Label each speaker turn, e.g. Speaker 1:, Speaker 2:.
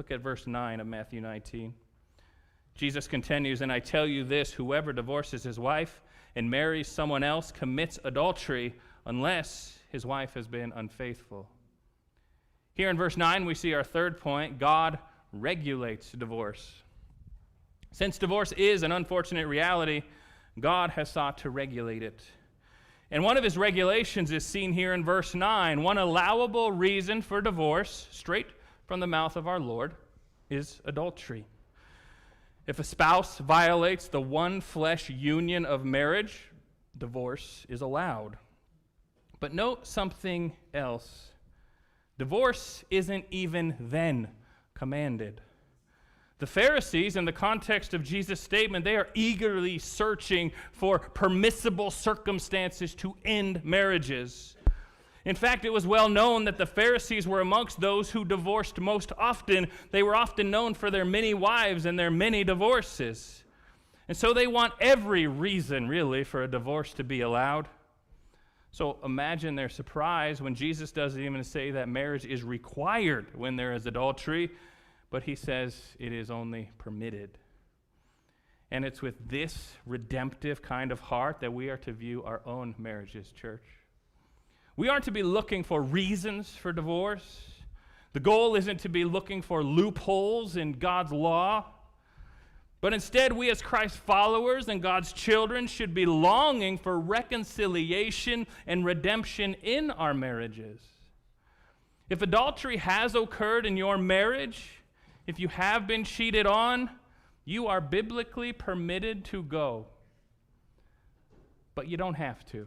Speaker 1: Look at verse 9 of Matthew 19. Jesus continues, "And I tell you this, whoever divorces his wife and marries someone else commits adultery unless his wife has been unfaithful." Here in verse 9, we see our third point. God regulates divorce. Since divorce is an unfortunate reality, God has sought to regulate it. And one of his regulations is seen here in verse 9. One allowable reason for divorce, straight from the mouth of our Lord, is adultery. If a spouse violates the one flesh union of marriage, divorce is allowed. But note something else. Divorce isn't even then commanded. The Pharisees, in the context of Jesus' statement, they are eagerly searching for permissible circumstances to end marriages. In fact, it was well known that the Pharisees were amongst those who divorced most often. They were often known for their many wives and their many divorces. And so they want every reason, really, for a divorce to be allowed. So imagine their surprise when Jesus doesn't even say that marriage is required when there is adultery, but he says it is only permitted. And it's with this redemptive kind of heart that we are to view our own marriages, church. We aren't to be looking for reasons for divorce. The goal isn't to be looking for loopholes in God's law. But instead, we as Christ followers and God's children should be longing for reconciliation and redemption in our marriages. If adultery has occurred in your marriage, if you have been cheated on, you are biblically permitted to go. But you don't have to.